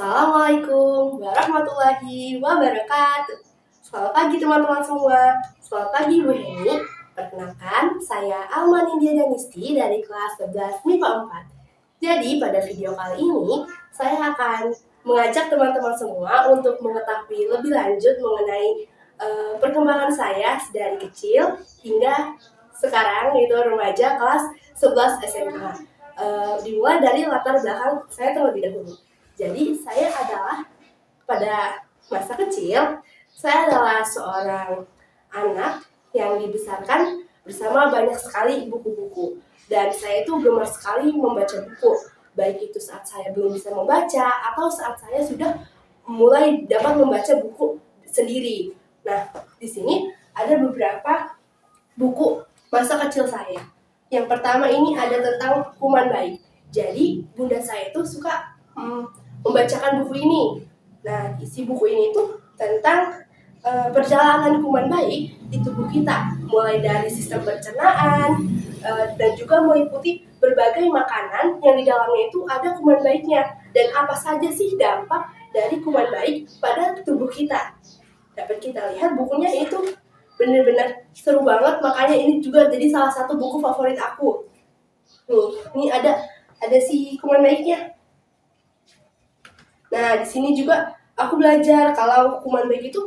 Assalamualaikum warahmatullahi wabarakatuh. Selamat pagi teman-teman semua. Selamat pagi Bu Heni. Perkenalkan, saya Alma Nindya Danisti dari kelas 11 MIPA 4. Jadi pada video kali ini, saya akan mengajak teman-teman semua untuk mengetahui lebih lanjut mengenai perkembangan saya dari kecil hingga sekarang, yaitu remaja kelas 11 SMA. Dimulai dari latar belakang saya terlebih dahulu. Jadi saya adalah pada masa kecil, saya adalah seorang anak yang dibesarkan bersama banyak sekali buku-buku. Dan saya itu gemar sekali membaca buku, baik itu saat saya belum bisa membaca atau saat saya sudah mulai dapat membaca buku sendiri. Nah, di sini ada beberapa buku masa kecil saya. Yang pertama ini ada tentang Kuman Baik. Jadi bunda saya itu suka membacakan buku ini. Nah, isi buku ini itu tentang perjalanan kuman baik di tubuh kita, mulai dari sistem pencernaan dan juga meliputi berbagai makanan yang di dalamnya itu ada kuman baiknya dan apa saja sih dampak dari kuman baik pada tubuh kita. Dapat kita lihat bukunya itu benar-benar seru banget, makanya ini juga jadi salah satu buku favorit aku. Nih, ini ada si kuman baiknya. Nah, di sini juga aku belajar kalau kuman baik itu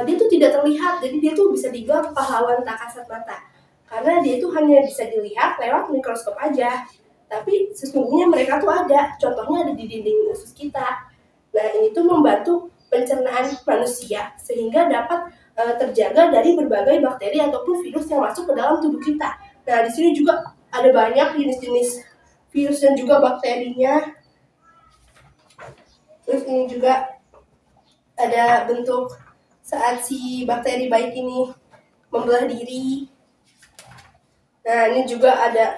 dia tuh tidak terlihat, jadi dia tuh bisa dibilang pahlawan tak kasat mata. Karena dia tuh hanya bisa dilihat lewat mikroskop aja. Tapi sesungguhnya mereka tuh ada, contohnya ada di dinding usus kita. Nah, ini tuh membantu pencernaan manusia sehingga dapat terjaga dari berbagai bakteri ataupun virus yang masuk ke dalam tubuh kita. Nah, di sini juga ada banyak jenis-jenis virus dan juga bakterinya. Terus ini juga ada bentuk saat si bakteri baik ini membelah diri. Nah, ini juga ada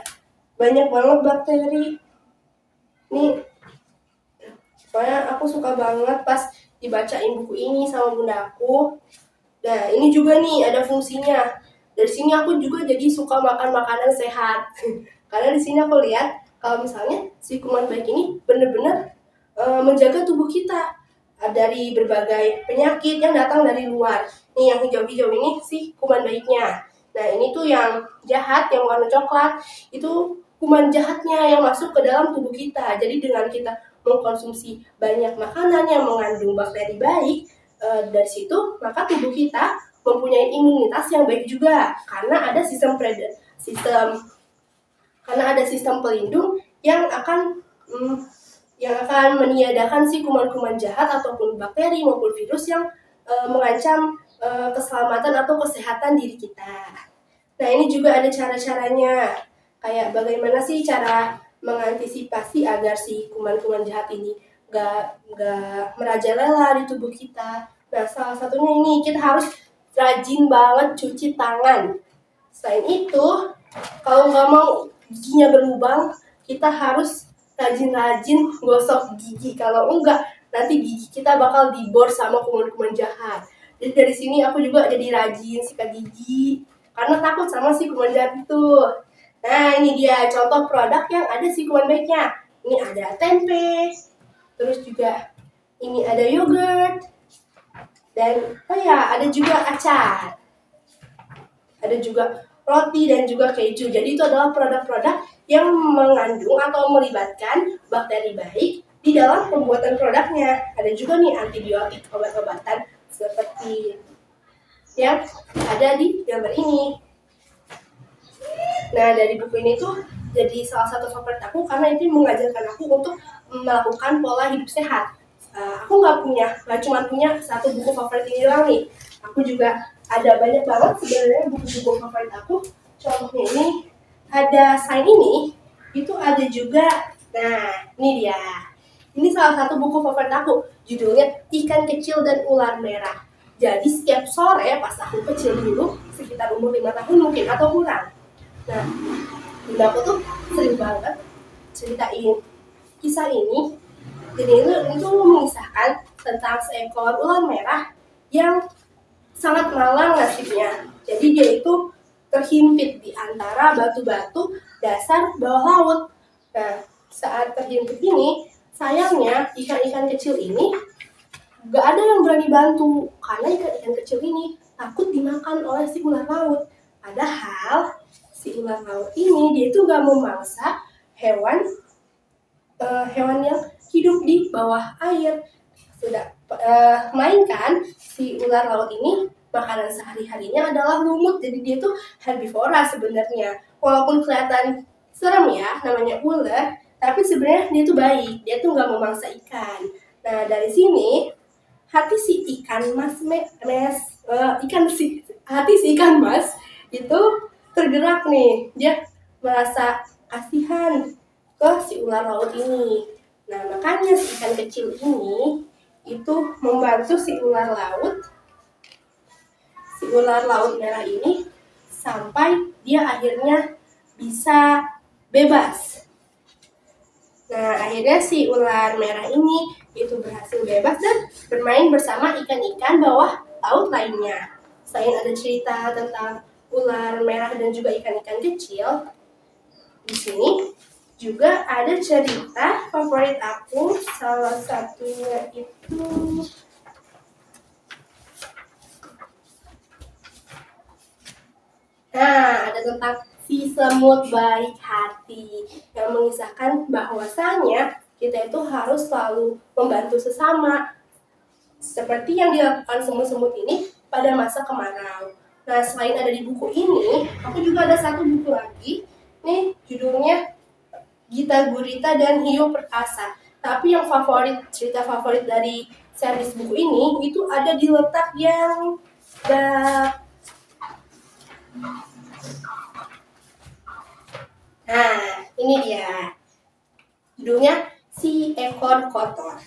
banyak banget bakteri. Ini soalnya aku suka banget pas dibacain buku ini sama bunda aku. Nah, ini juga nih ada fungsinya. Dari sini aku juga jadi suka makan makanan sehat. Karena di sini aku lihat kalau misalnya si kuman baik ini benar-benar menjaga tubuh kita dari berbagai penyakit yang datang dari luar. Nih yang hijau-hijau ini sih kuman baiknya. Nah, ini tuh yang jahat, yang warna coklat, itu kuman jahatnya yang masuk ke dalam tubuh kita. Jadi dengan kita mengkonsumsi banyak makanan yang mengandung bakteri baik, dari situ maka tubuh kita mempunyai imunitas yang baik juga karena ada sistem pelindung yang akan meniadakan si kuman-kuman jahat ataupun bakteri maupun virus yang mengancam keselamatan atau kesehatan diri kita. Nah, ini juga ada cara-caranya. Kayak bagaimana sih cara mengantisipasi agar si kuman-kuman jahat ini gak merajalela di tubuh kita. Nah, salah satunya ini, kita harus rajin banget cuci tangan. Selain itu, kalau nggak mau giginya berlubang, kita harus rajin-rajin gosok gigi. Kalau enggak, nanti gigi kita bakal dibor sama kuman-kuman jahat. Jadi dari sini aku juga jadi rajin sikat gigi karena takut sama si kuman jahat itu. Nah, ini dia contoh produk yang ada si kuman baiknya. Ini ada tempe, terus juga ini ada yogurt, dan ada juga acar. Ada juga roti dan juga keju. Jadi itu adalah produk-produk yang mengandung atau melibatkan bakteri baik di dalam pembuatan produknya. Ada juga nih antibiotik, obat-obatan seperti yang ada di gambar ini. Nah, dari buku ini tuh jadi salah satu favorit aku karena itu mengajarkan aku untuk melakukan pola hidup sehat. Aku nggak cuma punya satu buku favorit ini doang nih. Aku juga ada banyak banget sebenarnya buku-buku favorit aku. Contohnya ini ada sign ini, itu ada juga. Nah, ini dia. Ini salah satu buku favorit aku. Judulnya Ikan Kecil dan Ular Merah. Jadi setiap sore pas aku kecil dulu, sekitar umur 5 tahun mungkin atau kurang. Nah, bunda aku tuh sering banget ceritain kisah ini. Jadi itu mengisahkan tentang seekor ular merah yang sangat malang nasibnya. Jadi dia itu terhimpit di antara batu-batu dasar bawah laut. Nah, saat terhimpit ini, sayangnya ikan-ikan kecil ini gak ada yang berani bantu karena ikan-ikan kecil ini takut dimakan oleh si ular laut. Padahal si ular laut ini dia itu gak memangsa hewan yang hidup di bawah air. Melainkan si ular laut ini makanan sehari-harinya adalah lumut, jadi dia tuh herbivora sebenarnya. Walaupun kelihatan serem ya, namanya ular, tapi sebenarnya dia tuh baik, dia tuh nggak memangsa ikan. Nah dari sini hati si ikan mas ikan mas itu tergerak nih, dia merasa kasihan ke si ular laut ini. Nah makanya si ikan kecil ini itu membantu si ular laut merah ini sampai dia akhirnya bisa bebas. Nah akhirnya si ular merah ini itu berhasil bebas dan bermain bersama ikan-ikan bawah laut lainnya. Selain ada cerita tentang ular merah dan juga ikan-ikan kecil, di sini juga ada cerita favorit aku, salah satunya itu ada tentang si semut baik hati yang mengisahkan bahwasanya kita itu harus selalu membantu sesama seperti yang dilakukan semut-semut ini pada masa kemarau. Nah selain ada di buku ini, aku juga ada satu buku lagi nih, judulnya Gita Gurita dan Hiu Perkasa. Tapi yang cerita favorit dari series buku ini itu ada di letak yang ini dia. Judulnya Si Ekor Kotor.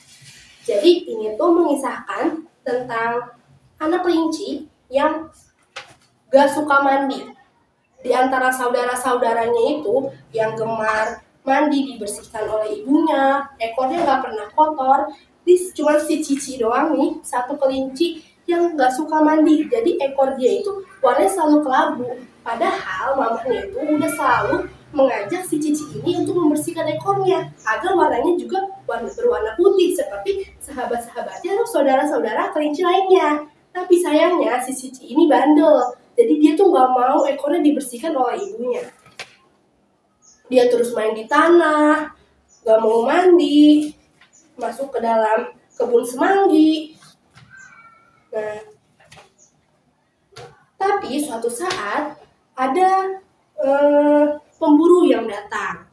Jadi ini tuh mengisahkan tentang anak kelinci yang gak suka mandi. Di antara saudara-saudaranya itu yang gemar mandi dibersihkan oleh ibunya, ekornya gak pernah kotor. Cuma si Cici doang nih, satu kelinci yang gak suka mandi. Jadi ekor dia itu warnanya selalu kelabu. Padahal mamahnya itu udah selalu mengajak si Cici ini untuk membersihkan ekornya agar warnanya juga berwarna putih seperti sahabat-sahabatnya atau saudara-saudara kelinci lainnya. Tapi sayangnya si Cici ini bandel. Jadi dia tuh gak mau ekornya dibersihkan oleh ibunya. Dia terus main di tanah, gak mau mandi, masuk ke dalam kebun semanggi. Nah, tapi suatu saat ada pemburu yang datang.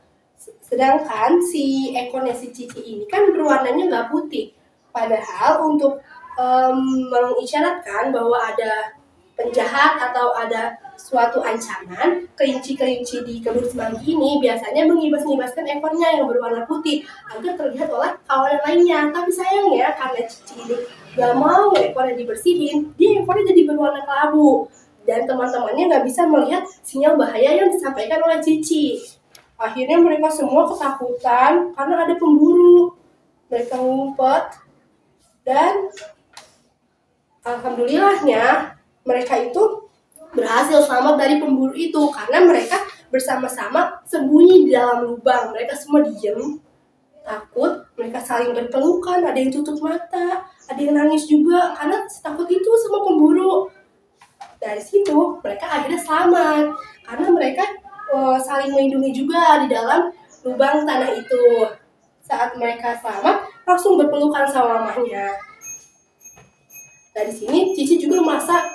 Sedangkan si ekornya si Cici ini kan berwarnanya gak putih. Padahal untuk mengisyaratkan bahwa ada penjahat atau ada suatu ancaman, kelinci-kelinci di kebun semanggi ini biasanya mengibas-ngibaskan ekornya yang berwarna putih agar terlihat oleh kawanan lainnya. Tapi sayangnya karena Cici ini gak mau ekornya dibersihin, dia ekornya jadi berwarna kelabu dan teman-temannya gak bisa melihat sinyal bahaya yang disampaikan oleh Cici. Akhirnya mereka semua ketakutan karena ada pemburu. Mereka ngumpet dan alhamdulillahnya mereka itu berhasil selamat dari pemburu itu karena mereka bersama-sama sembunyi di dalam lubang. Mereka semua diam, takut, mereka saling berpelukan, ada yang tutup mata, ada yang nangis juga karena takut itu sama pemburu. Dari situ mereka akhirnya selamat karena mereka saling melindungi juga di dalam lubang tanah itu. Saat mereka selamat, langsung berpelukan sama mamahnya. Dari sini Cici juga merasa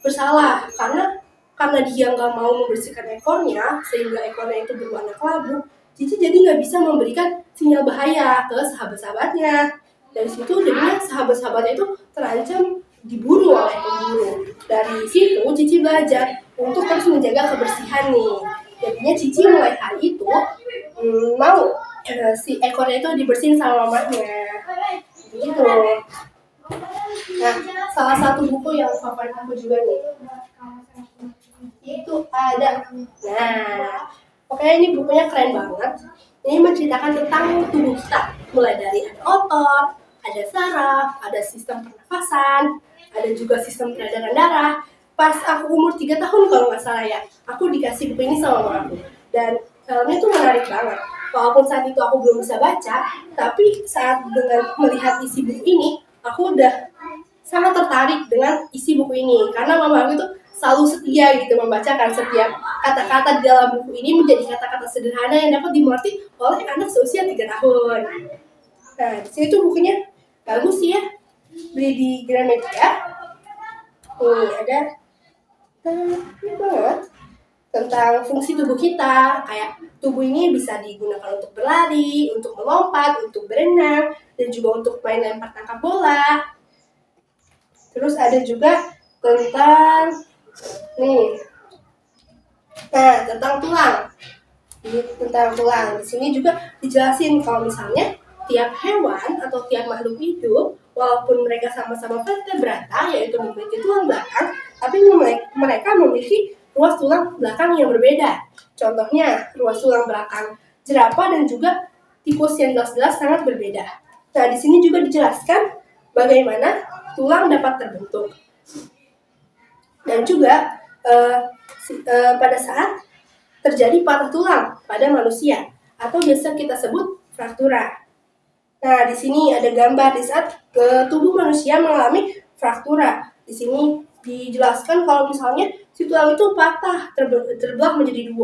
bersalah karena dia nggak mau membersihkan ekornya sehingga ekornya itu berwarna kelabu. Cici jadi nggak bisa memberikan sinyal bahaya ke sahabat-sahabatnya. Dari situ jadinya sahabat-sahabatnya itu terancam diburu oleh pemburu. Dari situ Cici belajar untuk terus menjaga kebersihan nih. Jadinya Cici mulai hari itu mau si ekornya itu dibersihin sama mamanya. Gitu. Nah, salah satu buku yang favorit aku juga nih, itu ada. Nah, pokoknya ini bukunya keren banget. Ini menceritakan tentang tubuh kita, mulai dari ada otot, ada saraf, ada sistem pernafasan, ada juga sistem peredaran darah. Pas aku umur 3 tahun kalau nggak salah ya, aku dikasih buku ini sama mama aku. Dan filmnya tuh menarik banget. walaupun saat itu aku belum bisa baca, tapi saat dengan melihat isi buku ini, aku udah sangat tertarik dengan isi buku ini karena mama aku itu selalu setia gitu membacakan setiap kata-kata di dalam buku ini menjadi kata-kata sederhana yang dapat dimengerti oleh anak seusia 3 tahun. Nah, di sini tuh bukunya bagus sih ya, beli di Gramedia. Ada ini banget tentang fungsi tubuh kita, kayak tubuh ini bisa digunakan untuk berlari, untuk melompat, untuk berenang, dan juga untuk main lempar tangkap bola. Terus ada juga tentang tentang tulang. Ini tentang tulang. Di sini juga dijelasin kalau misalnya tiap hewan atau tiap makhluk hidup, walaupun mereka sama-sama vertebrata, yaitu memiliki tulang belakang, tapi mereka memiliki ruas tulang belakang yang berbeda. Contohnya, ruas tulang belakang jerapah dan juga tikus yang jelas-jelas sangat berbeda. Nah, di sini juga dijelaskan bagaimana tulang dapat terbentuk. Dan juga pada saat terjadi patah tulang pada manusia atau biasa kita sebut fraktura. Nah, di sini ada gambar di saat tubuh manusia mengalami fraktura. Di sini dijelaskan kalau misalnya si tulang itu patah, terbelah menjadi 2.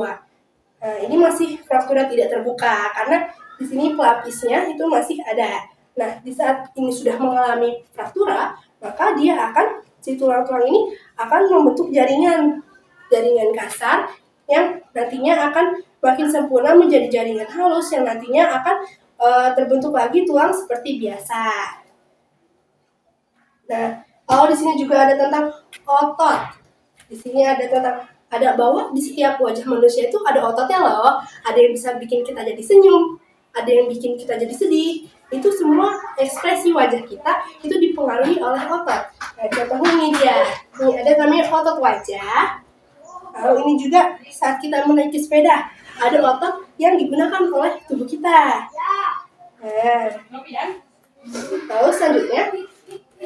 Nah, ini masih fraktura tidak terbuka karena di sini pelapisnya itu masih ada. Nah, di saat ini sudah mengalami fraktura, maka si tulang-tulang ini akan membentuk jaringan kasar yang nantinya akan makin sempurna menjadi jaringan halus yang nantinya akan terbentuk lagi tulang seperti biasa. Nah, kalau di sini juga ada tentang otot. Di sini ada bahwa di setiap wajah manusia itu ada ototnya loh. Ada yang bisa bikin kita jadi senyum, ada yang bikin kita jadi sedih. Itu semua ekspresi wajah kita itu dipengaruhi oleh otot. Nah, contohnya ini dia. Ini ada namanya otot wajah. Lalu ini juga saat kita menaiki sepeda, ada otot yang digunakan oleh tubuh kita. Nah, lalu selanjutnya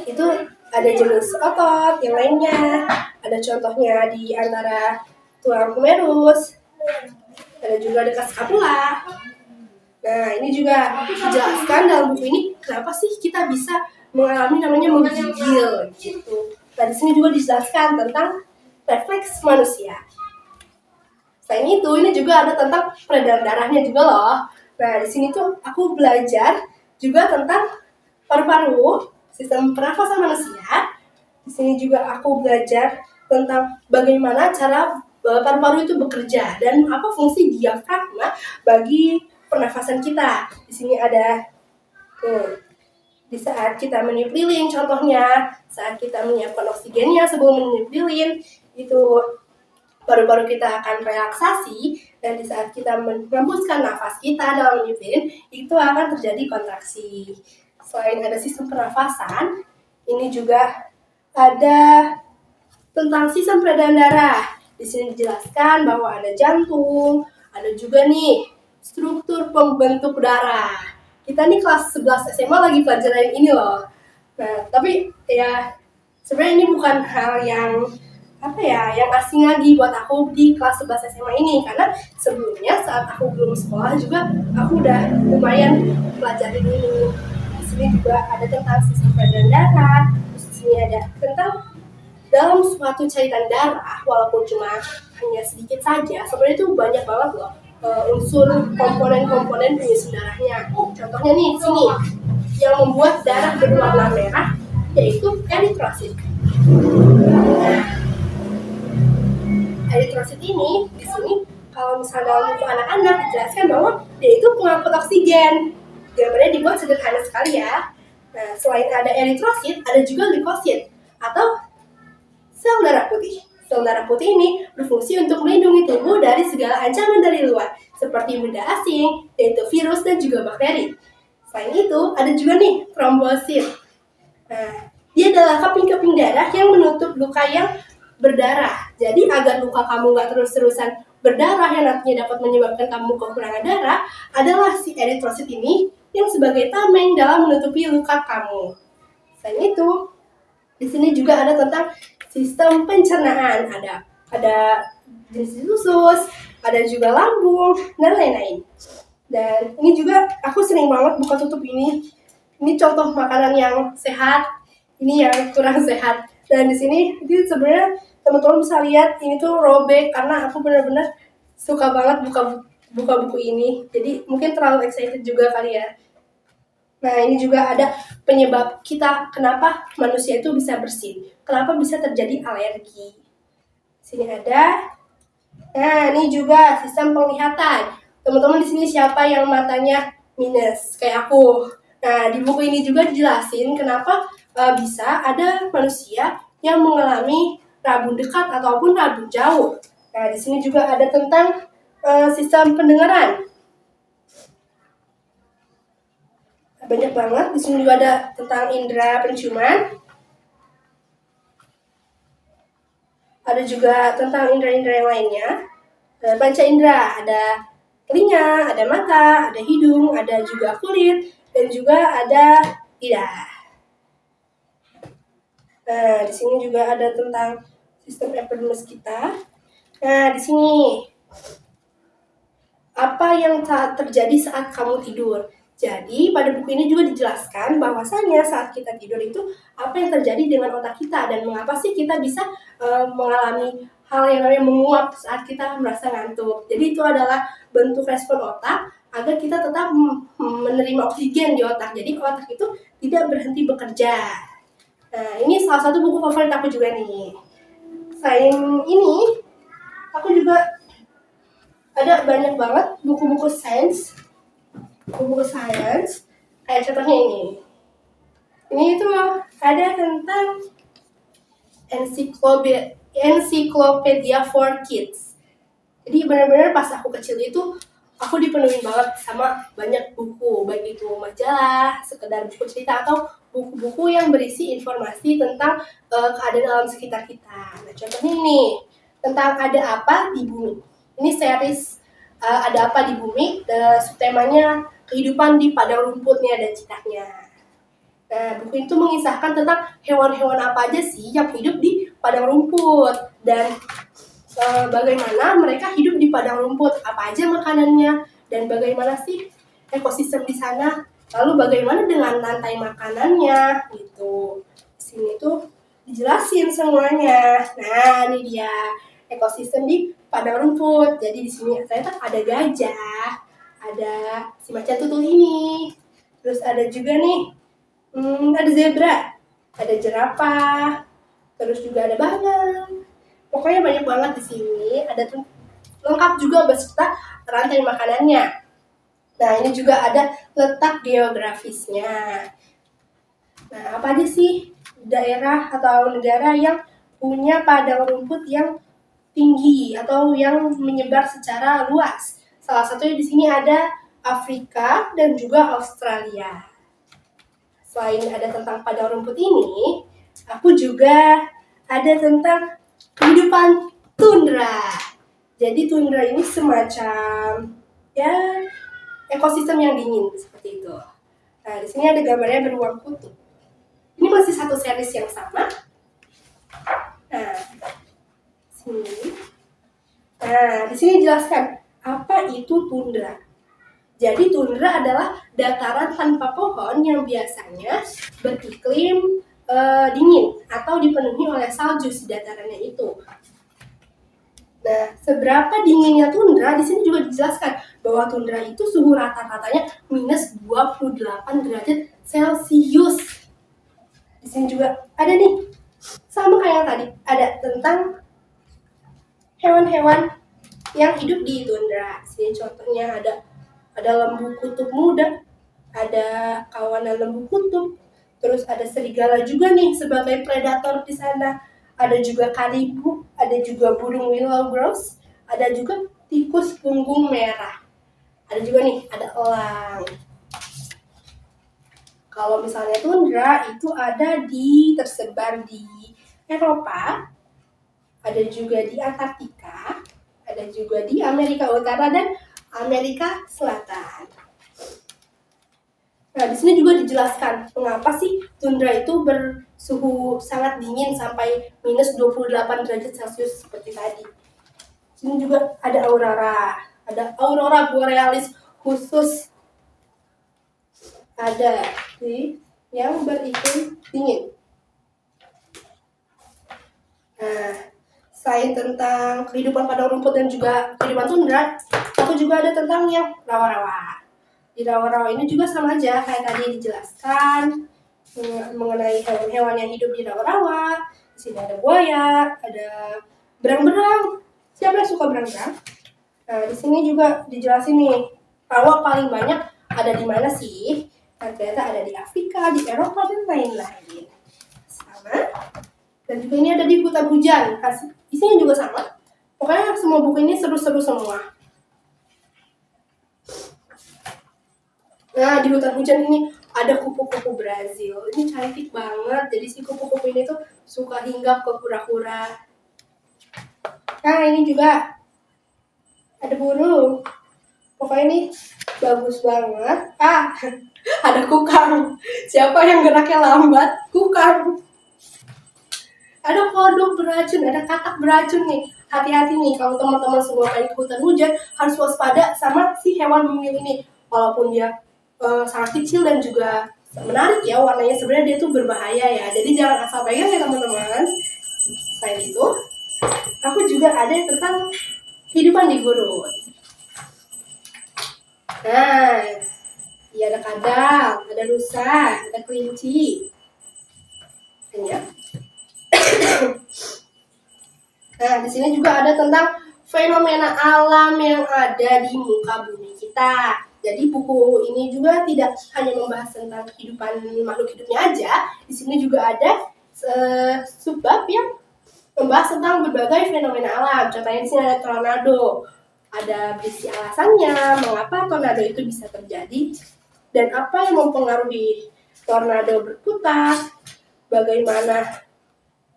itu ada jenis otot yang lainnya. Ada contohnya di antara tulang humerus, ada juga dekat skapula. Nah, ini juga dijelaskan dalam buku ini kenapa sih kita bisa mengalami namanya menggigil gitu. Nah, di sini juga dijelaskan tentang refleks manusia. Selain itu, ini juga ada tentang peredaran darahnya juga loh. Nah, di sini tuh aku belajar juga tentang paru-paru, sistem pernafasan manusia. Di sini juga aku belajar tentang bagaimana cara paru-paru itu bekerja dan apa fungsi diafragma bagi pernafasan kita. Di sini ada di saat kita meniup lilin, contohnya saat kita menyiapkan oksigennya sebelum meniup lilin, itu paru-paru kita akan relaksasi, dan di saat kita menghembuskan nafas kita dalam meniup lilin, itu akan terjadi kontraksi. Selain ada sistem pernafasan, ini juga ada tentang sistem peredaran darah. Di sini dijelaskan bahwa ada jantung, ada juga nih struktur pembentuk darah. Kita nih kelas 11 SMA lagi pelajaran ini loh. Nah, tapi ya sebenarnya ini bukan hal yang yang asing lagi buat aku di kelas 11 SMA ini, karena sebelumnya saat aku belum sekolah juga aku udah lumayan pelajarin ini. Di sini juga ada tentang sistem peredaran darah. Di sini ada tentang dalam suatu cairan darah, walaupun cuma hanya sedikit saja, sebenarnya itu banyak banget loh unsur komponen-komponen penyusun darahnya. Contohnya nih di sini yang membuat darah berwarna merah yaitu eritrosit. Nah, eritrosit ini di sini kalau misalnya dalam buku anak-anak dijelaskan bahwa dia itu pengangkut oksigen. Gambarnya dibuat sederhana sekali ya. Nah, selain ada eritrosit, ada juga leukosit atau sel darah putih. Sel darah putih ini berfungsi untuk melindungi tubuh dari segala ancaman dari luar, seperti benda asing, yaitu virus dan juga bakteri. Selain itu, ada juga nih trombosit. Nah, dia adalah keping-keping darah yang menutup luka yang berdarah. Jadi agar luka kamu nggak terus-terusan berdarah yang nantinya dapat menyebabkan kamu kekurangan darah, adalah si eritrosit ini yang sebagai tameng dalam menutupi luka kamu. Selain itu, di sini juga ada tentang sistem pencernaan, ada jenis usus, ada juga lambung, dan lain-lain. Dan ini juga aku sering banget buka tutup ini. Ini contoh makanan yang sehat, ini yang kurang sehat. Dan di sini itu sebenarnya teman-teman bisa lihat ini tuh robek karena aku benar-benar suka banget buka buku ini. Jadi mungkin terlalu excited juga kali ya. Nah, ini juga ada penyebab kita kenapa manusia itu bisa bersin. Kenapa bisa terjadi alergi. Sini ada. Nah, ini juga sistem penglihatan. Teman-teman di sini siapa yang matanya minus kayak aku? Nah, di buku ini juga dijelasin kenapa bisa ada manusia yang mengalami rabun dekat ataupun rabun jauh. Nah, di sini juga ada tentang sistem pendengaran. Banyak banget. Di sini juga ada tentang indera penciuman. Ada juga tentang indera-indera yang lainnya. Panca indera, ada telinga, ada mata, ada hidung, ada juga kulit, dan juga ada lidah. Nah, di sini juga ada tentang sistem epidermis kita. Nah, di sini apa yang terjadi saat kamu tidur. Jadi, pada buku ini juga dijelaskan bahwasannya saat kita tidur itu apa yang terjadi dengan otak kita dan mengapa sih kita bisa mengalami hal yang namanya menguap saat kita merasa ngantuk. Jadi itu adalah bentuk respon otak agar kita tetap menerima oksigen di otak. Jadi otak itu tidak berhenti bekerja. Nah, ini salah satu buku favorit aku juga nih. Selain ini, aku juga ada banyak banget buku-buku sains. Buku-buku sains, kayak contohnya ini. Ini itu ada tentang Encyclopedia for Kids. Jadi benar-benar pas aku kecil itu aku dipenuhi banget sama banyak buku, baik itu majalah, sekedar buku cerita atau buku-buku yang berisi informasi tentang keadaan alam sekitar kita. Nah, contohnya ini tentang ada apa di bumi. Ini series ada apa di bumi. Subtemanya kehidupan di padang rumputnya dan citanya. Nah, buku itu mengisahkan tentang hewan-hewan apa aja sih yang hidup di padang rumput dan bagaimana mereka hidup di padang rumput, apa aja makanannya, dan bagaimana sih ekosistem di sana. Lalu bagaimana dengan rantai makanannya, gitu. Di sini tuh dijelasin semuanya. Nah, ini dia ekosistem di padang rumput. Jadi di sini ternyata ada gajah, ada si macan tutul ini, terus ada juga nih, ada zebra, ada jerapah, terus juga ada banyak. Pokoknya banyak banget di sini. Ada lengkap juga beserta rantai makanannya. Nah, ini juga ada letak geografisnya. Nah, apa aja sih daerah atau negara yang punya padang rumput yang tinggi atau yang menyebar secara luas? Salah satunya di sini ada Afrika dan juga Australia. Selain ada tentang padang rumput ini, aku juga ada tentang kehidupan tundra. Jadi tundra ini semacam ya ekosistem yang dingin seperti itu. Nah, di sini ada gambarnya beruang kutub. Ini masih satu series yang sama. Nah, sini. Nah, di sini dijelaskan apa itu tundra. Jadi tundra adalah dataran tanpa pohon yang biasanya beriklim dingin atau dipenuhi oleh salju di datarannya itu. Nah, seberapa dinginnya tundra di sini juga dijelaskan bahwa tundra itu suhu rata-ratanya minus 28 derajat Celcius. Di sini juga ada nih, sama kayak yang tadi, ada tentang hewan-hewan yang hidup di tundra. Sini contohnya ada lembu kutub muda, ada kawanan lembu kutub, terus ada serigala juga nih sebagai predator di sana. Ada juga karibu, ada juga burung willow grouse, ada juga tikus punggung merah. Ada juga nih, ada elang. Kalau misalnya tundra itu ada tersebar di Eropa, ada juga di Antartika, ada juga di Amerika Utara dan Amerika Selatan. Nah, di sini juga dijelaskan mengapa sih tundra itu bersuhu sangat dingin sampai minus 28 derajat Celcius seperti tadi. Di sini juga ada aurora borealis khusus ada di yang beriklim dingin. Nah, selain tentang kehidupan padang rumput dan juga kehidupan tundra, aku juga ada tentang yang rawa-rawa. Di rawa-rawa ini juga sama aja kayak tadi dijelaskan mengenai hewan-hewan yang hidup di rawa-rawa. Di sini ada buaya, ada berang-berang. Siapa yang suka berang-berang? Nah, di sini juga dijelasin nih, rawa paling banyak ada di mana sih? Dan ternyata ada di Afrika, di Eropa, dan lain-lain. Sama. Dan juga ini ada di hutan hujan. Isinya juga sama. Pokoknya semua buku ini seru-seru semua. Nah, di hutan hujan ini ada kupu-kupu Brazil. Ini cantik banget. Jadi si kupu-kupu ini tuh suka hinggap ke kura-kura. Nah, ini juga ada burung. Pokoknya ini bagus banget. Ada kukang. Siapa yang geraknya lambat? Kukang. Ada kodok beracun, ada katak beracun nih. Hati-hati nih kalau teman-teman semua main ke hutan hujan, harus waspada sama si hewan mungil ini. Walaupun dia sangat kecil dan juga menarik ya warnanya, sebenarnya dia tuh berbahaya ya. Jadi jangan asal pegang ya teman-teman. Selain itu, aku juga ada tentang kehidupan di gurun. Nah, ya ada kadal, ada rusa, ada kelinci. Ya. Nah, di sini juga ada tentang fenomena alam yang ada di muka bumi kita. Jadi buku ini juga tidak hanya membahas tentang kehidupan makhluk hidupnya aja. Di sini juga ada subbab yang membahas tentang berbagai fenomena alam. Contohnya di sini ada tornado. Ada berisi alasannya, mengapa tornado itu bisa terjadi, dan apa yang mempengaruhi tornado berputar, bagaimana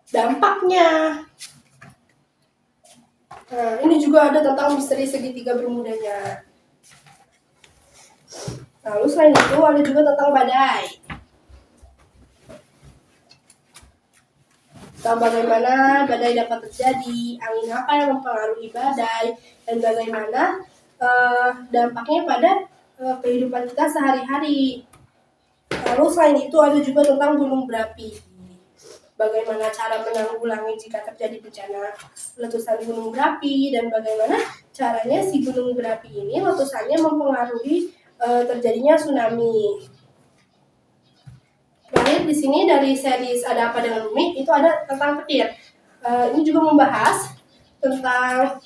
dampaknya. Nah, ini juga ada tentang misteri segitiga bermudanya. Lalu selain itu ada juga tentang badai. Tentang bagaimana badai dapat terjadi, angin apa yang mempengaruhi badai, dan bagaimana dampaknya pada kehidupan kita sehari-hari. Lalu selain itu ada juga tentang gunung berapi. Bagaimana cara menanggulangi jika terjadi bencana letusan gunung berapi, dan bagaimana caranya si gunung berapi ini letusannya mempengaruhi terjadinya tsunami. Terakhir di sini dari series Ada Apa Dengan Bumi itu ada tentang petir. Ini juga membahas tentang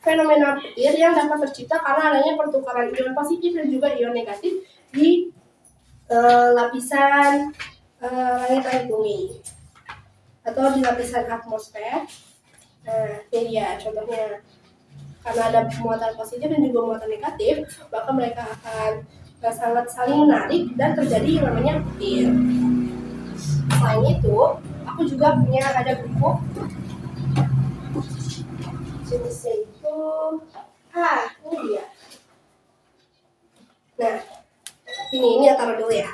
fenomena petir yang dapat tercipta karena adanya pertukaran ion positif dan juga ion negatif di lapisan langit-langit bumi atau di lapisan atmosfer. Nah, ini dia contohnya. Karena ada muatan positif dan juga muatan negatif, maka mereka akan sangat saling menarik dan terjadi yang namanya petir. Selain itu, aku juga punya ada buku jenisnya itu ini dia. Nah, ini taruh dulu ya.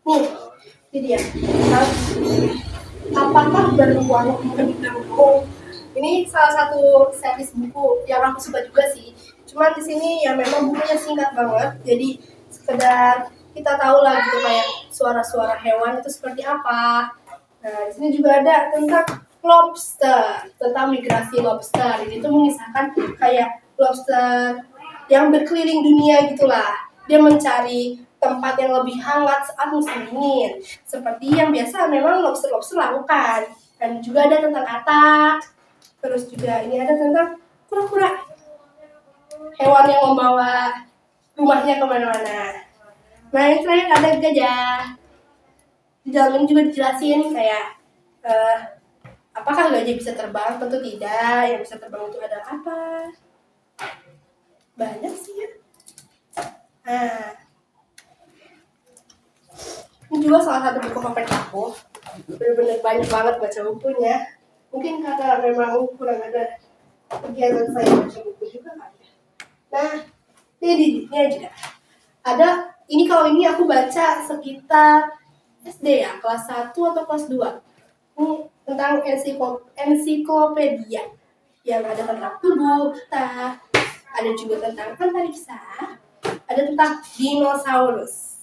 Nih, ini dia. Apakah berwarna mendengkung? Ini salah satu series buku yang aku suka juga sih. Cuman di sini ya memang bukunya singkat banget, jadi sekedar kita tahu lah gitu kayak suara-suara hewan itu seperti apa. Nah, di sini juga ada tentang lobster, tentang migrasi lobster. Ini tuh mengisahkan kayak lobster yang berkeliling dunia gitulah. Dia mencari tempat yang lebih hangat saat musim dingin, seperti yang biasa memang lobster-lobster lakukan. Dan juga ada tentang katak. Terus juga ini ada tentang kura-kura, hewan yang membawa rumahnya kemana-mana. Nah, yang terakhir ada gajah. Di dalam ini juga dijelasin kayak apakah gajah bisa terbang? Tentu tidak. Yang bisa terbang itu adalah apa? Banyak sih ya. Nah, ini juga salah satu buku favorit aku. Benar-benar banyak banget baca bukunya. Mungkin karena memang kurang ada kegiatan saya baca buku juga kan. Nah, ini juga ada. Ini kalau ini aku baca sekitar SD ya, kelas 1 atau kelas 2. Ini tentang ensiklopedia yang ada tentang tubuh kita, ada juga tentang antariksa, ada tentang dinosaurus,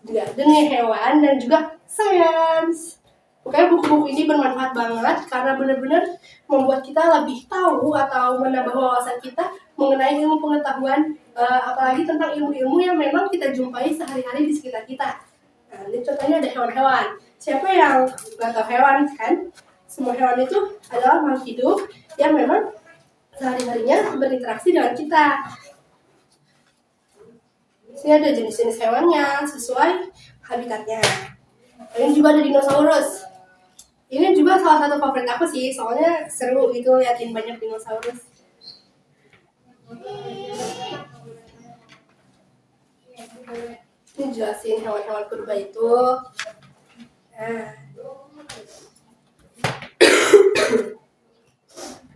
juga dunia hewan dan juga sains. Pokoknya buku-buku ini bermanfaat banget karena benar-benar membuat kita lebih tahu atau menambah wawasan kita mengenai ilmu pengetahuan, apalagi tentang ilmu-ilmu yang memang kita jumpai sehari-hari di sekitar kita. Nah, ini contohnya ada hewan-hewan. Siapa yang nggak tahu hewan kan? Semua hewan itu adalah makhluk hidup yang memang sehari-harinya berinteraksi dengan kita. Sini ada jenis-jenis hewannya sesuai habitatnya. Ini juga ada dinosaurus. Ini juga salah satu favorit aku sih, soalnya seru gitu liatin banyak dinosaurus. Ini jelasin hewan-hewan purba itu.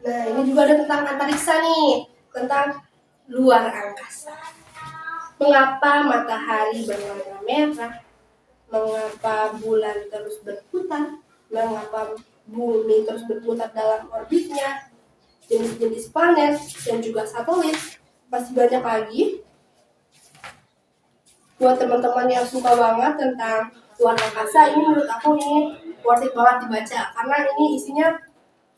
Nah, ini juga ada tentang antariksa nih, tentang luar angkasa. Mengapa matahari berwarna merah? Mengapa bulan terus berputar? Mengapa bumi terus berputar dalam orbitnya? Jenis-jenis planet dan juga satelit. Masih banyak lagi. Buat teman-teman yang suka banget tentang luar angkasa, ini menurut aku ini worth it banget dibaca karena ini isinya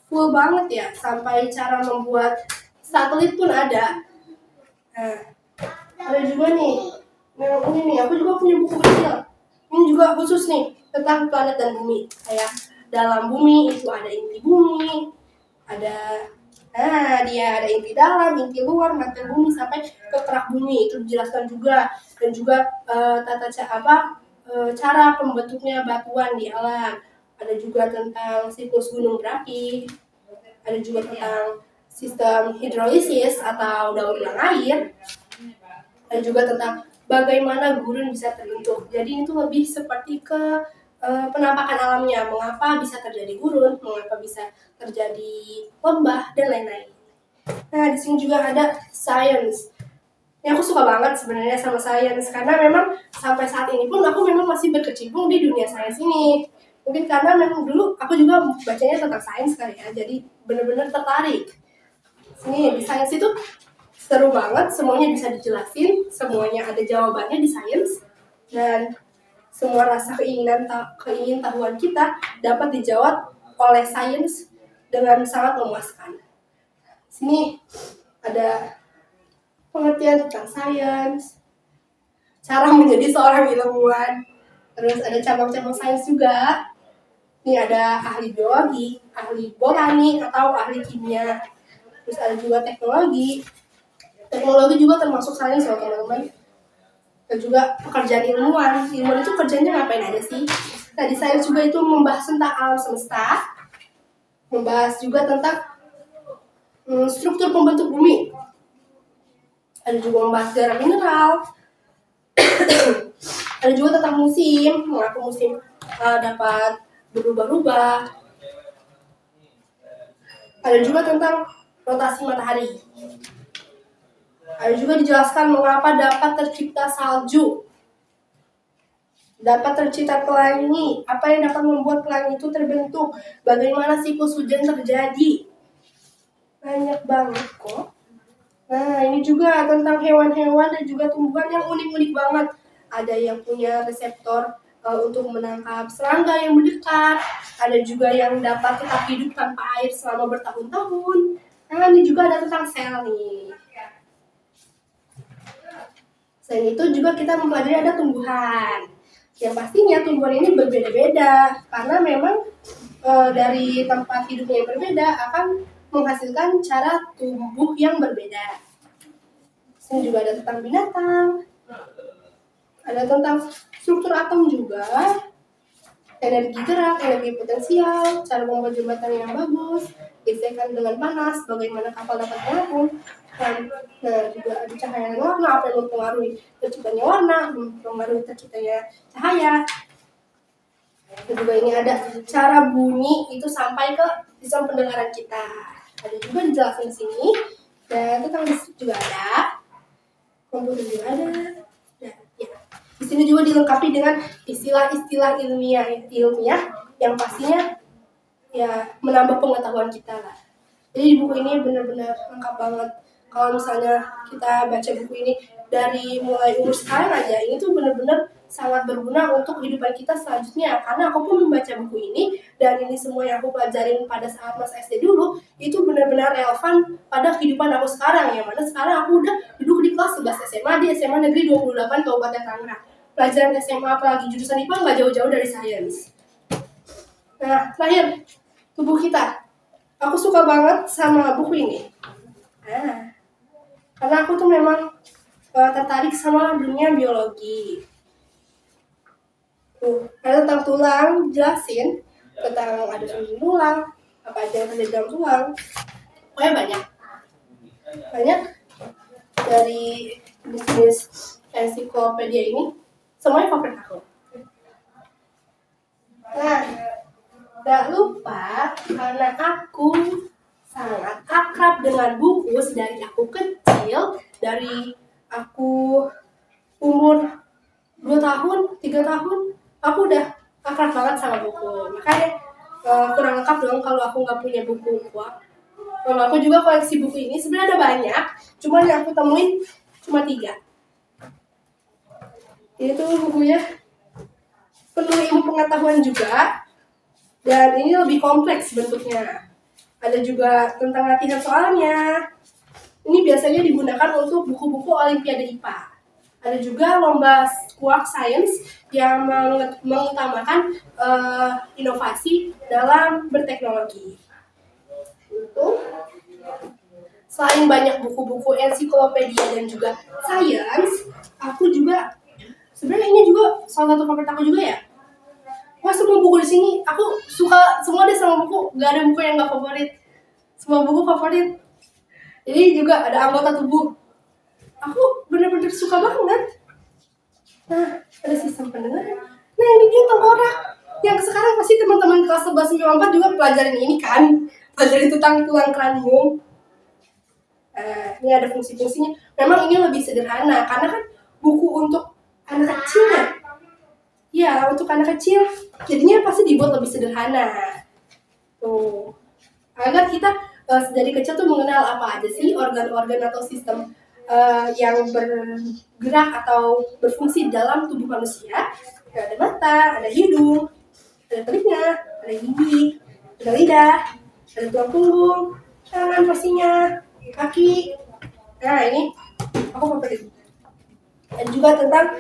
full banget ya, sampai cara membuat satelit pun ada. Nah, ada juga nih, memang ini nih, aku juga punya buku kecil. Ini juga khusus nih tentang planet dan bumi. Kayak dalam bumi itu ada inti bumi, ada dia ada inti dalam, inti luar, mantel bumi sampai ke kerak bumi itu dijelaskan juga, dan juga cara pembentuknya batuan di alam. Ada juga tentang siklus gunung berapi, ada juga tentang sistem hidrolisis atau daur ulang air, dan juga tentang bagaimana gurun bisa terbentuk. Jadi itu lebih seperti ke penampakan alamnya, mengapa bisa terjadi gurun, mengapa bisa terjadi lembah dan lain-lain. Nah, di sini juga ada science. Ini aku suka banget sebenarnya sama science karena memang sampai saat ini pun aku memang masih berkecimpung di dunia sains ini. Mungkin karena memang dulu aku juga bacanya tentang sains kali ya, jadi benar-benar tertarik. Sini di sains itu seru banget, semuanya bisa dijelasin, semuanya ada jawabannya di sains, dan semua rasa keingin tahuan kita dapat dijawab oleh sains dengan sangat memuaskan. Sini ada pengertian tentang sains, cara menjadi seorang ilmuwan, terus ada cabang-cabang sains juga. Ini ada ahli biologi, ahli botani atau ahli kimia, terus ada juga teknologi. Teknologi juga termasuk sains loh teman-teman. Dan juga pekerjaan ilmuwan. Ilmuwan itu kerjanya ngapain aja sih? Nah, di sains juga itu membahas tentang alam semesta, membahas juga tentang struktur pembentuk bumi. Ada juga membahas garam mineral. Ada juga tentang musim, mengapa musim dapat berubah-ubah. Ada juga tentang rotasi matahari. Ada juga dijelaskan mengapa dapat tercipta salju, dapat tercipta pelangi, apa yang dapat membuat pelangi itu terbentuk, bagaimana siklus hujan terjadi. Banyak banget kok. Nah, ini juga tentang hewan-hewan dan juga tumbuhan yang unik-unik banget. Ada yang punya reseptor untuk menangkap serangga yang mendekat, ada juga yang dapat tetap hidup tanpa air selama bertahun-tahun. Nah, ini juga ada tentang sel nih. Selain itu juga kita mempelajari ada tumbuhan. Yang pastinya tumbuhan ini berbeda-beda karena memang dari tempat hidupnya yang berbeda akan menghasilkan cara tumbuh yang berbeda. Sini juga ada tentang binatang, ada tentang struktur atom juga, energi gerak, energi potensial, cara membuat jembatan yang bagus, gesekan dengan panas, bagaimana kapal dapat mengapung. Nah, juga ada cahaya dan warna, apa yang mempengaruhi terciptanya warna, mempengaruhi terciptanya cahaya. Dan juga ini ada cara bunyi itu sampai ke sistem pendengaran kita. Ada juga dijelaskan di sini. Dan tentang listrik juga ada, komputer juga ada. Nah, ya. Di sini juga dilengkapi dengan istilah-istilah ilmiah yang pastinya ya menambah pengetahuan kita lah. Jadi di buku ini benar-benar lengkap banget. Kalau misalnya kita baca buku ini dari mulai umur sekarang aja, ini tuh benar-benar sangat berguna untuk kehidupan kita selanjutnya. Karena aku pun membaca buku ini, dan ini semua yang aku pelajarin pada saat masa SD dulu, itu benar-benar relevan pada kehidupan aku sekarang. Yang mana sekarang aku udah duduk di kelas 11 SMA di SMA Negeri 28 Kabupaten Tangerang. Pelajaran SMA apalagi jurusan IPA nggak jauh-jauh dari sains. Nah, terakhir, tubuh kita. Aku suka banget sama buku ini. Karena aku tuh memang tertarik sama dunia biologi. Ada tentang tulang, jelasin tentang ada susun tulang, apa aja yang ada di dalam tulang. Pokoknya banyak dari bisnis ensiklopedia ini, semuanya favorit aku. Nah, gak lupa karena aku sangat akrab dengan buku dari aku kecil, dari aku umur 2 tahun, 3 tahun, aku udah akrab banget sama buku. Makanya kurang lengkap dong kalau aku nggak punya buku. Kalau aku juga koleksi buku ini sebenarnya ada banyak, cuman yang aku temuin cuma 3. Ini tuh bukunya penuh ilmu pengetahuan juga, dan ini lebih kompleks bentuknya. Ada juga tentang latihan soalnya. Ini biasanya digunakan untuk buku-buku Olimpiade IPA. Ada juga lomba Squawk Science yang mengutamakan inovasi dalam berteknologi. Itu selain banyak buku-buku ensiklopedia dan juga sains, aku juga sebenarnya ini juga salah satu favorit aku juga ya. Wah, semua buku di sini aku suka semua deh sama buku, gak ada buku yang gak favorit. Semua buku favorit. Jadi juga ada anggota tubuh. Aku bener-bener suka banget. Nah, ada sistem pendengaran. Nah, ini dia tengkorak. Yang sekarang pasti teman-teman kelas 11 juga pelajarin ini kan. Pelajarin tentang tulang kranium. Ini ada fungsi-fungsinya. Memang ini lebih sederhana karena kan buku untuk anak kecil ya. Ya, untuk anak kecil jadinya pasti dibuat lebih sederhana. Tuh. Agar kita dari kecil tuh mengenal apa aja sih organ-organ atau sistem yang bergerak atau berfungsi dalam tubuh manusia. Ada mata, ada hidung, ada telinga, ada gigi, ada lidah, ada tulang punggung, tangan pastinya, kaki. Nah, ini aku favorit. Dan juga tentang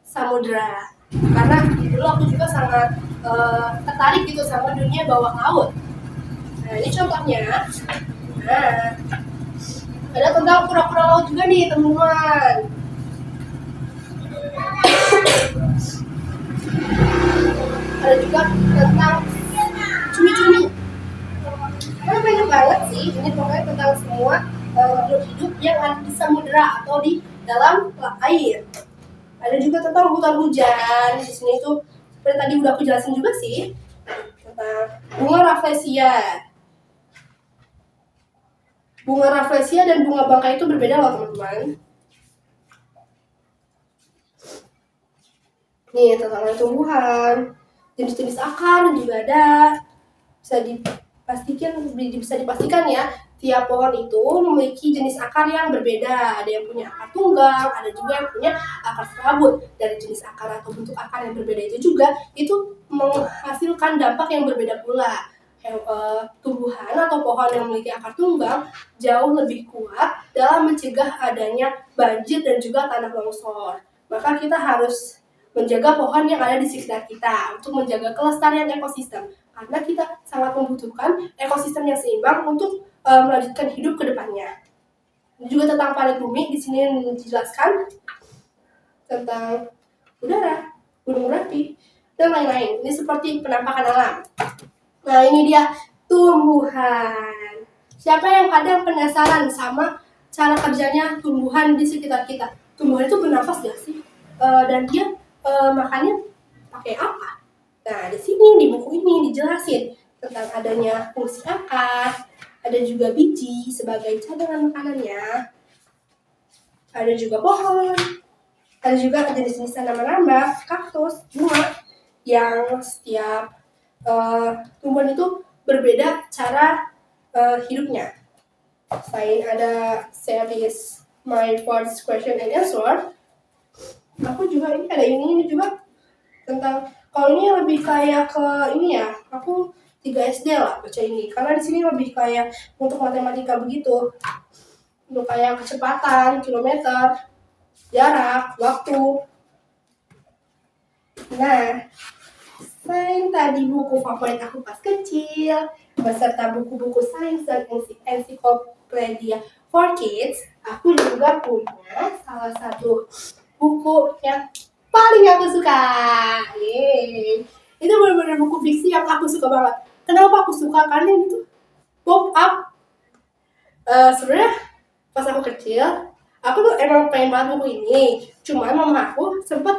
samudra. Karena dulu aku juga sangat tertarik gitu sama dunia bawah laut. Nah, ini contohnya. Nah, ada tentang kura-kura laut juga nih, teman-teman. Ada juga tentang cumi-cumi. Karena banyak banget sih, ini pokoknya tentang semua makhluk hidup yang ada di samudera atau di dalam air. Ada juga tentang hutan hujan. Di sini tuh seperti tadi udah aku jelasin juga sih tentang bunga rafflesia. Bunga rafflesia dan bunga bangkai itu berbeda loh, teman-teman. Nih, tentang tumbuhan, jenis-jenis akar juga ada. Bisa dipastikan ya, tiap pohon itu memiliki jenis akar yang berbeda. Ada yang punya akar tunggal, ada juga yang punya akar serabut. Dari jenis akar atau bentuk akar yang berbeda itu juga, itu menghasilkan dampak yang berbeda pula. Tumbuhan atau pohon yang memiliki akar tunggal jauh lebih kuat dalam mencegah adanya banjir dan juga tanah longsor. Maka kita harus menjaga pohon yang ada di sekitar kita untuk menjaga kelestarian ekosistem. Karena kita sangat membutuhkan ekosistem yang seimbang untuk melanjutkan hidup ke depannya. Juga tentang planet bumi, di sini dijelaskan tentang udara, gunung berapi, dan lain-lain. Ini seperti penampakan alam. Nah, ini dia tumbuhan. Siapa yang kadang penasaran sama cara kerjanya tumbuhan di sekitar kita? Tumbuhan itu bernafas gak sih? Dan dia makannya pakai apa? Nah, di sini di buku ini dijelasin tentang adanya fungsi akar, ada juga biji sebagai cadangan makanannya, ada juga pohon, ada juga jenis-jenis tanaman nambah, kaktus, bunga, yang setiap tumbuhan itu berbeda cara hidupnya. Selain ada series My First Question and Answer, aku juga ini ada ini juga tentang, kalau ini lebih kayak ke ini ya, aku 3 SD lah baca ini, karena di sini lebih kayak untuk matematika begitu, untuk kayak kecepatan, kilometer, jarak, waktu. Nah, selain tadi buku favorit aku pas kecil, beserta buku-buku sains dan ensiklopedia for kids, aku juga punya salah satu buku yang paling aku suka. Yeay. Itu benar-benar buku fiksi yang aku suka banget. Kenapa aku suka? Karena ini tuh pop up. Sebenarnya pas aku kecil, aku tuh emang pengen banget buku ini. Cuman mama aku sempet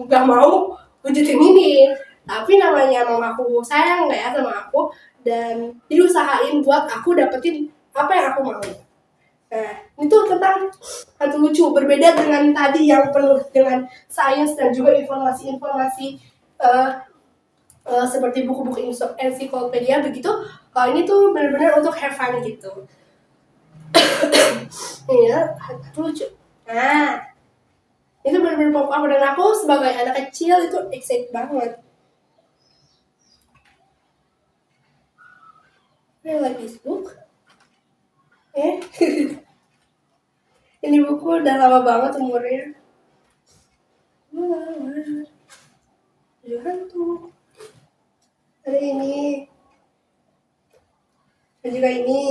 gak mau wujudin ini. Tapi namanya mama aku sayang gak ya sama aku, dan diusahain buat aku dapetin apa yang aku mau. Nah, itu tentang hantu lucu, berbeda dengan tadi yang penuh dengan sains dan juga informasi-informasi seperti buku-buku ensiklopedia begitu. Kalau ini tuh benar-benar untuk have fun gitu. Iya, hantu lucu. Nah, itu benar-benar pop up, dan aku sebagai anak kecil itu excited banget. I like this book. Ini buku udah lama banget umurnya. Ada hantu. Ada ini. Ada juga ini.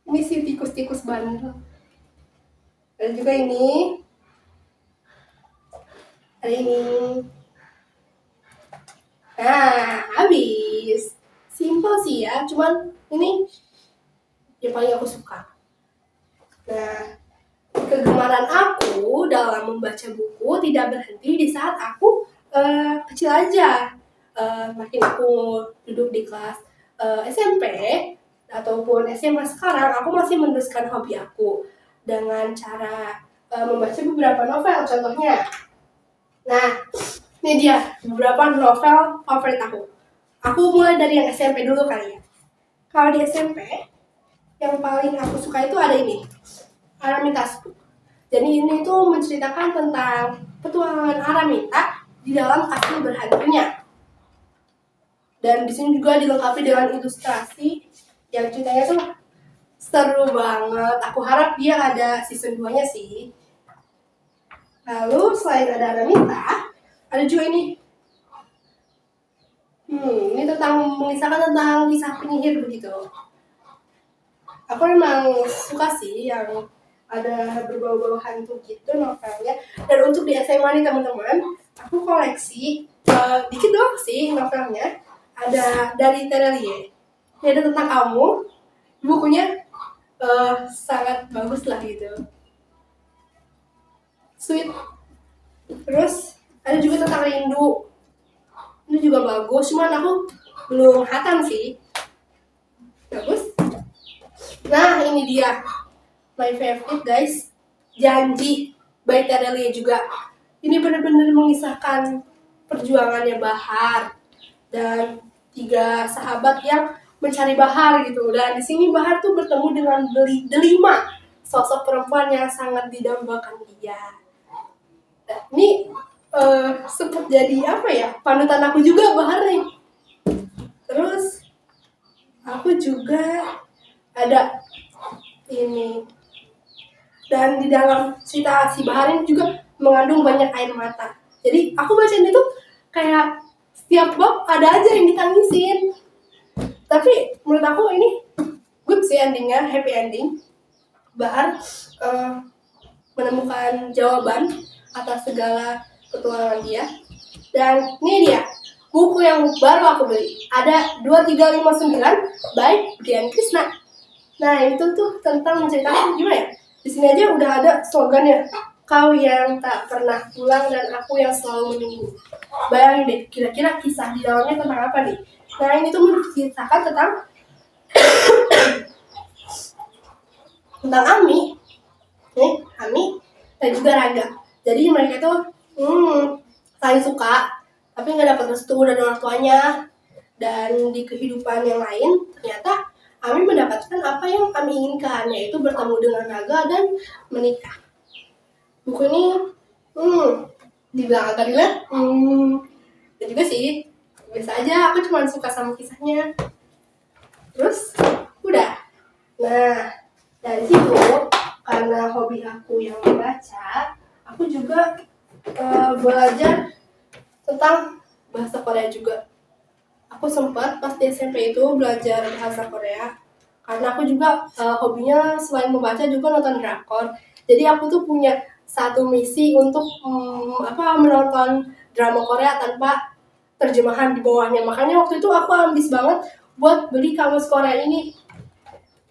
Ini si tikus-tikus bandel. Ada juga ini. Ada ini. Nah, habis. Simple sih ya, cuman ini yang paling aku suka. Nah, kegemaran aku dalam membaca buku tidak berhenti di saat aku kecil aja. Makin aku duduk di kelas SMP ataupun SMA sekarang, aku masih meneruskan hobi aku dengan cara membaca beberapa novel contohnya. Nah, ini dia beberapa novel favorit aku. Aku mulai dari yang SMP dulu kali ya. Kalau di SMP, yang paling aku suka itu ada ini, Araminta's Book. Jadi ini tuh menceritakan tentang petualangan Araminta di dalam kastil berhantunya. Dan di sini juga dilengkapi dengan ilustrasi yang ceritanya tuh seru banget. Aku harap dia ada season 2-nya sih. Lalu selain ada Araminta, ada juga ini. Ini tentang mengisahkan tentang kisah penyihir begitu. Aku memang suka sih yang ada berbau-bau hantu gitu novelnya. Dan untuk di SMA nih teman-teman, aku koleksi dikit doang sih novelnya. Ada dari Terelie. Ini ada tentang kamu. Bukunya sangat bagus lah gitu. Sweet. Terus ada juga tentang rindu. Ini juga bagus, cuman aku belum hatam sih. Bagus. Nah, ini dia my favorite guys, Janji by Terelie juga. Ini benar-benar mengisahkan perjuangannya Bahar dan 3 sahabat yang mencari Bahar gitu. Dan di sini Bahar tuh bertemu dengan Delima, sosok perempuan yang sangat didambakan dia. Ini sempat jadi apa ya, panutan aku juga Bahar nih. Terus aku juga ada ini, dan di dalam cerita si Bahar ini juga mengandung banyak air mata. Jadi aku bacain itu kayak setiap bab ada aja yang ditangisin. Tapi menurut aku ini good sih endingnya, happy ending. Bahar menemukan jawaban atas segala petualangan dia. Dan ini dia buku yang baru aku beli. Ada 2359 by Brian Krishna. Nah, itu tuh tentang menceritakan gimana ya? Di sini aja udah ada slogannya. Kau yang tak pernah pulang dan aku yang selalu menunggu. Bayangin deh, kira-kira kisah di dalamnya tentang apa nih? Nah, ini tuh menceritakan tentang Ami. Ami dan juga Raga. Jadi mereka tuh saling suka, tapi nggak dapat restu dari orang tuanya. dan di kehidupan yang lain ternyata Ami mendapatkan apa yang Ami inginkan, yaitu bertemu dengan Naga dan menikah. Buku ini dibilang agak relate, dan juga sih biasa aja, aku cuma suka sama kisahnya. Terus udah. Nah, dari situ karena hobi aku yang membaca, aku juga belajar tentang bahasa Korea juga. Aku sempat pas di SMP itu belajar bahasa Korea karena aku juga hobinya selain membaca juga nonton drakor. Jadi aku tuh punya satu misi untuk menonton drama Korea tanpa terjemahan di bawahnya. Makanya waktu itu aku ambis banget buat beli kamus Korea ini.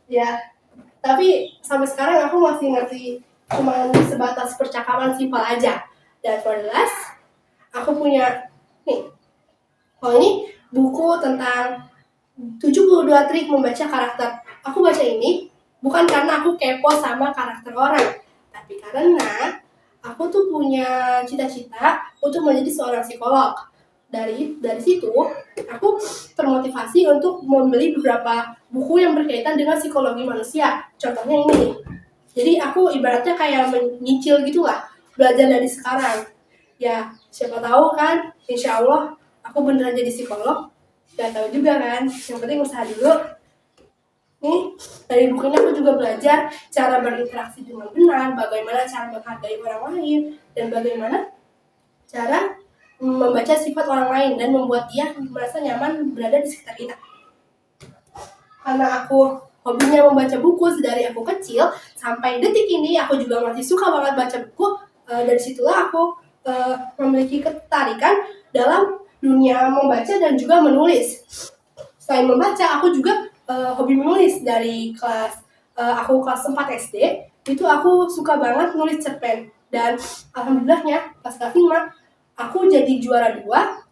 Ya, tapi sampai sekarang aku masih ngerti cuma sebatas percakapan simpel aja. Dan for the last, aku punya nih. Oh, ini buku tentang 72 trik membaca karakter. Aku baca ini bukan karena aku kepo sama karakter orang, tapi karena aku tuh punya cita-cita untuk menjadi seorang psikolog. Dari situ, aku termotivasi untuk membeli beberapa buku yang berkaitan dengan psikologi manusia. Contohnya ini. Jadi aku ibaratnya kayak menyicil gitulah, belajar dari sekarang. Ya, siapa tahu kan, insya Allah aku beneran jadi psikolog. Gak tahu juga kan, yang penting usaha dulu. Nih, dari buku ini aku juga belajar cara berinteraksi dengan benar, bagaimana cara menghargai orang lain, dan bagaimana cara membaca sifat orang lain dan membuat dia merasa nyaman berada di sekitar kita. Karena aku hobinya membaca buku dari aku kecil sampai detik ini, aku juga masih suka banget baca buku. Dari situlah aku memiliki ketertarikan dalam dunia membaca dan juga menulis. Selain membaca, aku juga hobi menulis dari aku kelas 4 SD. Itu aku suka banget nulis cerpen. Dan alhamdulillahnya pas kelas 5, aku jadi juara 2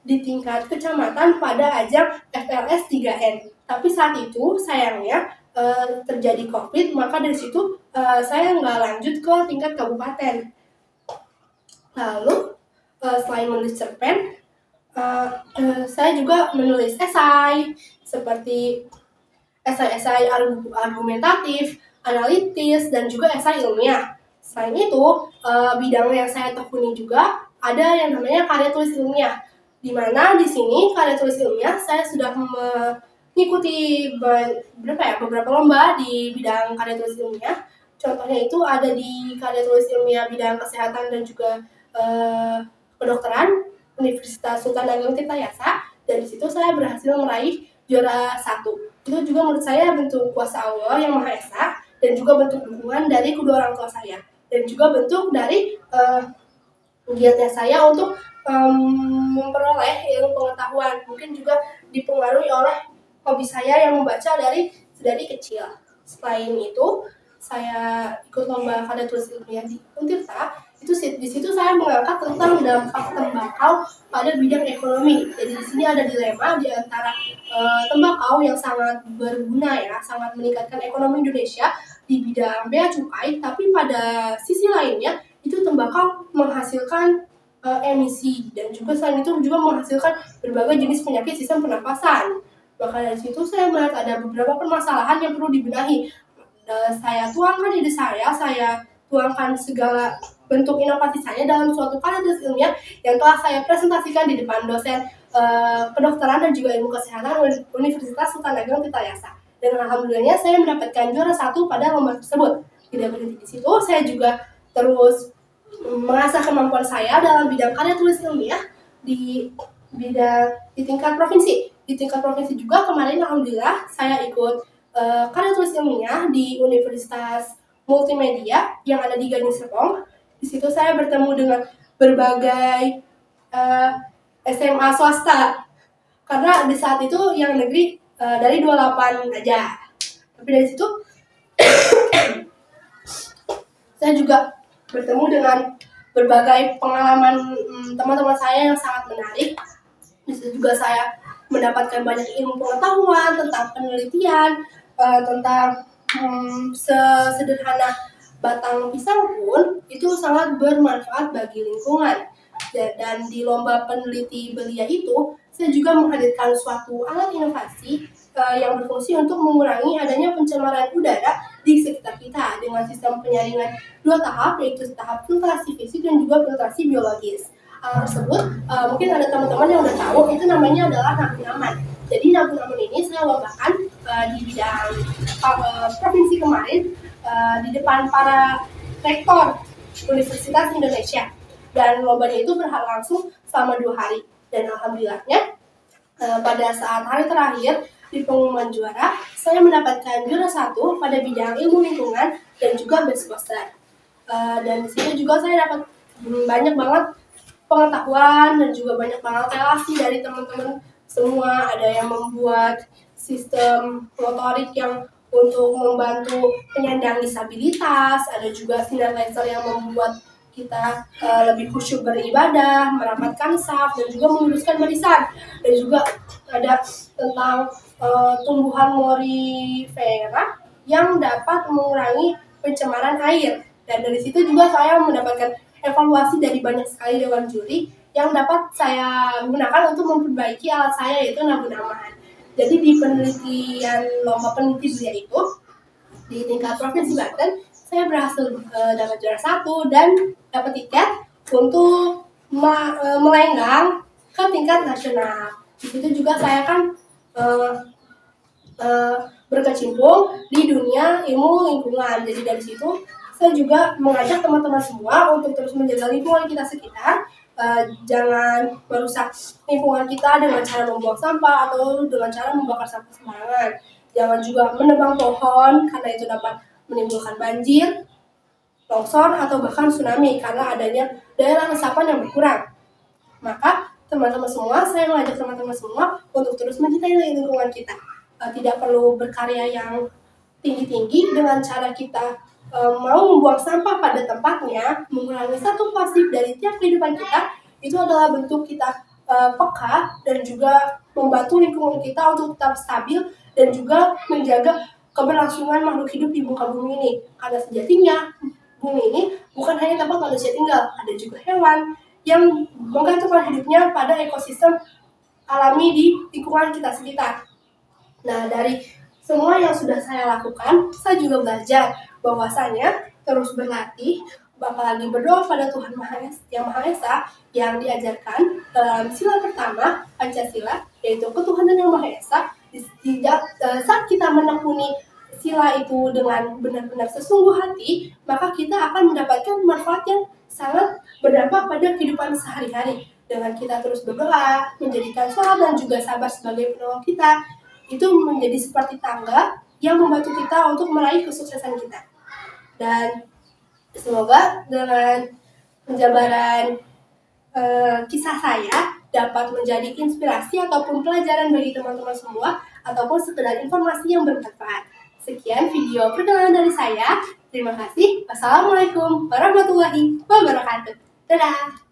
di tingkat kecamatan pada ajang FLS 3N. Tapi saat itu sayangnya terjadi COVID, maka dari situ saya nggak lanjut ke tingkat kabupaten. Lalu selain menulis cerpen, saya juga menulis esai seperti esai-esai argumentatif, analitis, dan juga esai ilmiah. Selain itu, bidang yang saya tekuni juga ada yang namanya karya tulis ilmiah. Di mana di sini karya tulis ilmiah saya sudah mengikuti beberapa lomba di bidang karya tulis ilmiah. Contohnya itu ada di karya tulis ilmiah bidang kesehatan dan juga kedokteran Universitas Sultan Ageng Tirtayasa, dan di situ saya berhasil meraih juara 1. Itu juga menurut saya bentuk kuasa Allah yang Maha Esa dan juga bentuk dukungan dari kedua orang tua saya dan juga bentuk dari giatnya saya untuk memperoleh ilmu pengetahuan. Mungkin juga dipengaruhi oleh hobi saya yang membaca dari kecil. Selain itu, saya ikut lomba karya tulis ilmiah di Untirta. Di situ saya mengangkat tentang dampak tembakau pada bidang ekonomi. Jadi di sini ada dilema di antara tembakau yang sangat berguna ya, sangat meningkatkan ekonomi Indonesia di bidang bea cukai, tapi pada sisi lainnya itu tembakau menghasilkan emisi dan juga selain itu juga menghasilkan berbagai jenis penyakit sistem pernapasan. Maka dari situ saya melihat ada beberapa permasalahan yang perlu dibenahi. Saya tuangkan ide saya tuangkan segala bentuk inovasi saya dalam suatu karya tulis ilmiah yang telah saya presentasikan di depan dosen kedokteran dan juga ilmu kesehatan Universitas Sultan Ageng Tirtayasa. Dan alhamdulillahnya saya mendapatkan juara 1 pada lomba tersebut. Tidak berhenti di situ, saya juga terus mengasah kemampuan saya dalam bidang karya tulis ilmiah di tingkat provinsi. Di tingkat provinsi juga kemarin alhamdulillah saya ikut karya tulis ilmiah di Universitas Multimedia yang ada di Gading Serpong. Di situ saya bertemu dengan berbagai SMA swasta. Karena di saat itu yang negeri dari 28 aja. Tapi dari situ saya juga bertemu dengan berbagai pengalaman teman-teman saya yang sangat menarik. Di situ juga saya mendapatkan banyak ilmu pengetahuan tentang penelitian, tentang sederhana batang pisang pun itu sangat bermanfaat bagi lingkungan. Dan di lomba peneliti belia itu saya juga menghadirkan suatu alat inovasi yang berfungsi untuk mengurangi adanya pencemaran udara di sekitar kita dengan sistem penyaringan 2 tahap, yaitu tahap filtrasi fisik dan juga filtrasi biologis. Alat tersebut mungkin ada teman-teman yang udah tahu, itu namanya adalah nabung aman. Jadi nabung aman ini saya lombakan di bidang provinsi kemarin di depan para rektor Universitas Indonesia, dan lombanya itu berlangsung selama 2 hari. Dan alhamdulillahnya pada saat hari terakhir di pengumuman juara, saya mendapatkan juara 1 pada bidang ilmu lingkungan dan juga best poster. Dan di situ juga saya dapat banyak banget pengetahuan dan juga banyak banget relasi dari teman-teman semua. Ada yang membuat sistem motorik yang untuk membantu penyandang disabilitas, ada juga sinar laser yang membuat kita lebih khusyuk beribadah, merapatkan saf, dan juga meluruskan barisan. Dan juga ada tentang tumbuhan morifera yang dapat mengurangi pencemaran air. Dan dari situ juga saya mendapatkan evaluasi dari banyak sekali dewan juri yang dapat saya gunakan untuk memperbaiki alat saya, yaitu nabung aman. Jadi di penelitian lomba peneliti belia itu di tingkat provinsi Banten, saya berhasil dapat juara 1 dan dapat tiket untuk melenggang ke tingkat nasional. Di situ juga saya kan berkecimpung di dunia ilmu lingkungan. Jadi dari situ saya juga mengajak teman-teman semua untuk terus menjaga lingkungan kita sekitar. Jangan merusak lingkungan kita dengan cara membuang sampah atau dengan cara membakar sampah sembarangan. Jangan juga menebang pohon karena itu dapat menimbulkan banjir, longsor, atau bahkan tsunami karena adanya daerah resapan yang berkurang. Maka teman-teman semua, saya mengajak teman-teman semua untuk terus mencintai lingkungan kita. Tidak perlu berkarya yang tinggi-tinggi dengan cara kita mau membuang sampah pada tempatnya, mengurangi satu plastik dari tiap kehidupan kita, itu adalah bentuk kita peka dan juga membantu lingkungan kita untuk tetap stabil dan juga menjaga keberlangsungan makhluk hidup di muka bumi ini. Karena sejatinya bumi ini bukan hanya tempat manusia tinggal, ada juga hewan yang menggantungkan hidupnya pada ekosistem alami di lingkungan kita sekitar. Nah, dari semua yang sudah saya lakukan, saya juga belajar bahwasanya terus berlatih, apalagi berdoa pada Tuhan Yang Maha Esa yang diajarkan dalam sila pertama Pancasila, yaitu ketuhanan Yang Maha Esa. Saat kita menekuni sila itu dengan benar-benar sesungguh hati, maka kita akan mendapatkan manfaat yang sangat berdampak pada kehidupan sehari-hari. Dengan kita terus berdoa, menjadikan sholat dan juga sabar sebagai penolong kita, itu menjadi seperti tangga yang membantu kita untuk meraih kesuksesan kita. Dan semoga dengan penjabaran kisah saya dapat menjadi inspirasi ataupun pelajaran bagi teman-teman semua, ataupun sekedar informasi yang bermanfaat. Sekian video perkenalan dari saya. Terima kasih. Wassalamualaikum warahmatullahi wabarakatuh. Dadah.